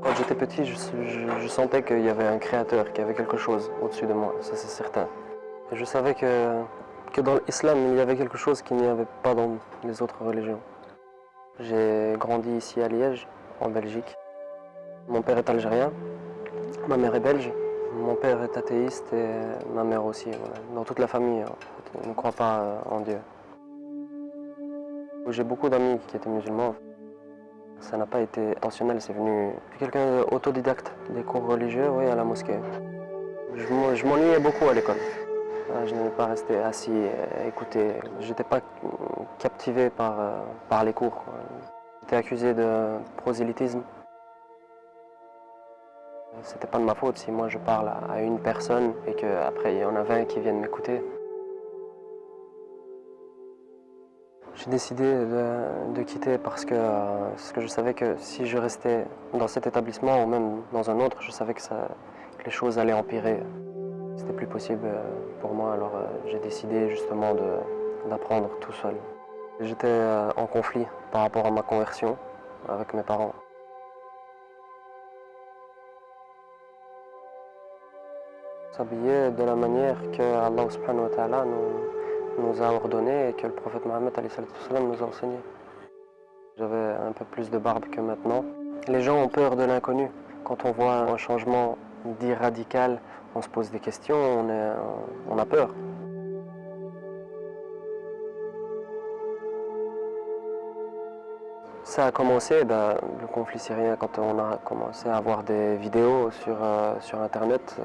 Quand j'étais petit, je sentais qu'il y avait un créateur, qu'il y avait quelque chose au-dessus de moi, ça c'est certain. Et je savais que dans l'islam, il y avait quelque chose qu'il n'y avait pas dans les autres religions. J'ai grandi ici à Liège, en Belgique. Mon père est algérien, ma mère est belge. Mon père est athéiste et ma mère aussi. Voilà. Dans toute la famille, en fait, on ne croit pas en Dieu. J'ai beaucoup d'amis qui étaient musulmans. Ça n'a pas été intentionnel, c'est venu. Je suis quelqu'un d'autodidacte, des cours religieux, oui, à la mosquée. Je m'ennuyais beaucoup à l'école. Je n'aimais pas rester assis et écouter. Je n'étais pas captivé par les cours. J'étais accusé de prosélytisme. C'était pas de ma faute si moi je parle à une personne et qu'après il y en a 20 qui viennent m'écouter. J'ai décidé de quitter parce que je savais que si je restais dans cet établissement ou même dans un autre, je savais que les choses allaient empirer. C'était plus possible pour moi, alors j'ai décidé justement d'apprendre tout seul. J'étais en conflit par rapport à ma conversion avec mes parents. S'habiller de la manière que Allah subhanahu wa ta'ala nous a ordonné et que le prophète Mohammed nous a enseigné. J'avais un peu plus de barbe que maintenant. Les gens ont peur de l'inconnu. Quand on voit un changement dit radical, on se pose des questions, on a peur. Ça a commencé, le conflit syrien, quand on a commencé à avoir des vidéos sur Internet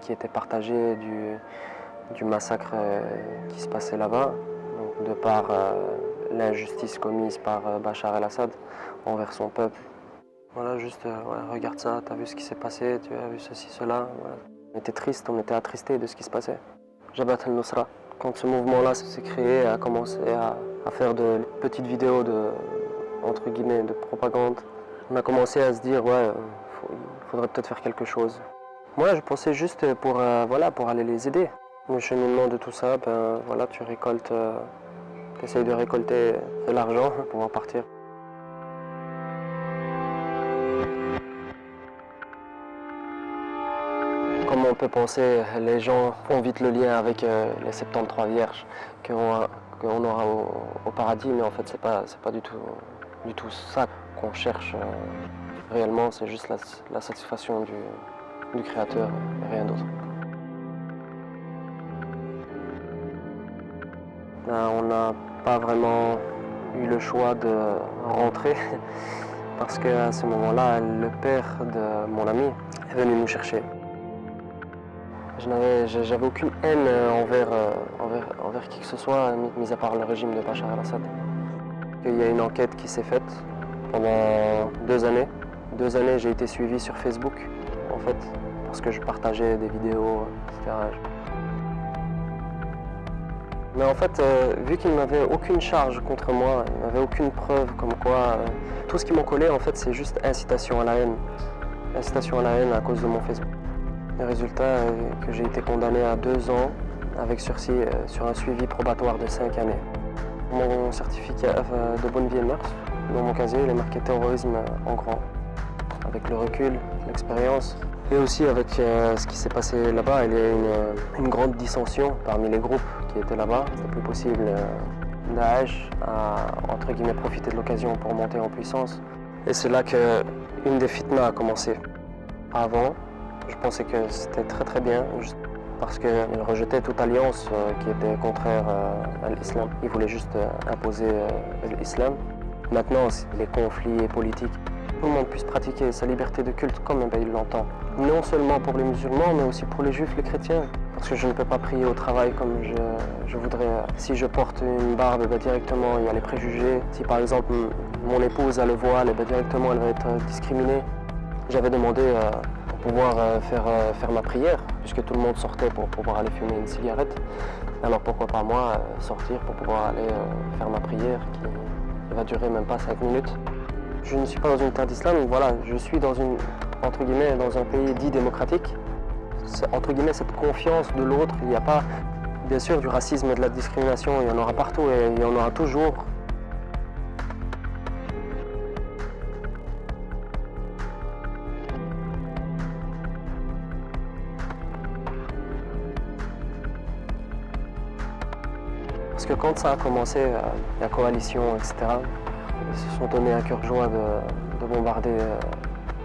qui étaient partagées du massacre qui se passait là-bas, de par l'injustice commise par Bachar el-Assad envers son peuple. Voilà, juste, regarde ça, t'as vu ce qui s'est passé, tu as vu ceci, cela. Voilà. On était triste, on était attristé de ce qui se passait. Jabhat al-Nusra, quand ce mouvement-là s'est créé, a commencé à faire de petites vidéos entre guillemets, de propagande. On a commencé à se dire, il faudrait peut-être faire quelque chose. Moi, je pensais juste pour aller les aider. Le cheminement de tout ça, tu récoltes, tu essayes de récolter de l'argent pour pouvoir partir. Comme on peut penser, les gens font vite le lien avec les 73 vierges qu'on aura au paradis, mais en fait, c'est pas du tout ça qu'on cherche réellement, c'est juste la satisfaction du Créateur et rien d'autre. On n'a pas vraiment eu le choix de rentrer parce qu'à ce moment-là, le père de mon ami est venu nous chercher. J'avais aucune haine envers qui que ce soit, mis à part le régime de Bachar el-Assad. Il y a une enquête qui s'est faite pendant 2 années. 2 années, j'ai été suivi sur Facebook, en fait, parce que je partageais des vidéos, etc. Mais en fait, vu qu'il n'avait aucune charge contre moi, il n'avait aucune preuve comme quoi, tout ce qui m'en collait, en fait, c'est juste incitation à la haine. Incitation à la haine à cause de mon Facebook. Le résultat est que j'ai été condamné à 2 ans avec sursis sur un suivi probatoire de 5 années. Mon certificat de bonne vie et mœurs, dans mon casier, il est marqué terrorisme en grand. Avec le recul, l'expérience et aussi avec ce qui s'est passé là-bas, il y a une grande dissension parmi les groupes qui étaient là-bas. C'était plus possible. Daesh a entre guillemets profité de l'occasion pour monter en puissance. Et c'est là qu'une des fitnas a commencé. Avant, je pensais que c'était très bien, juste parce qu'ils rejetaient toute alliance qui était contraire à l'islam. Ils voulaient juste imposer l'islam. Maintenant, les conflits politiques, tout le monde puisse pratiquer sa liberté de culte comme il l'entend. Non seulement pour les musulmans, mais aussi pour les juifs, les chrétiens. Parce que je ne peux pas prier au travail comme je voudrais. Si je porte une barbe, directement, il y a les préjugés. Si par exemple, mon épouse a le voile, directement, elle va être discriminée. J'avais demandé pour pouvoir faire ma prière, puisque tout le monde sortait pour pouvoir aller fumer une cigarette. Alors pourquoi pas moi sortir pour pouvoir aller faire ma prière qui va durer même pas 5 minutes. Je ne suis pas dans une terre d'islam, voilà, je suis dans entre guillemets, dans un pays dit démocratique. Entre guillemets, cette confiance de l'autre, il n'y a pas, bien sûr, du racisme et de la discrimination, il y en aura partout et il y en aura toujours. que quand ça a commencé, la coalition, etc., ils se sont donné à cœur joie de bombarder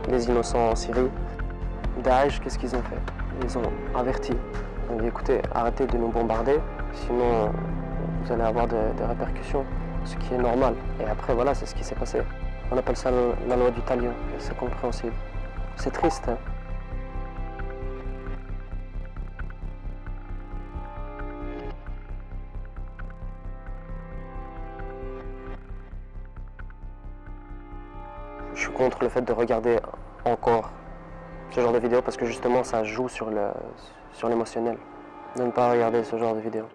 les innocents en Syrie. Daesh, qu'est-ce qu'ils ont fait? Ils ont averti. Ils ont dit écoutez, arrêtez de nous bombarder, sinon vous allez avoir des répercussions, ce qui est normal. Et après, voilà, c'est ce qui s'est passé. On appelle ça la loi du talion, et c'est compréhensible. C'est triste, hein. Je suis contre le fait de regarder encore ce genre de vidéos parce que justement ça joue sur l'émotionnel. De ne pas regarder ce genre de vidéos.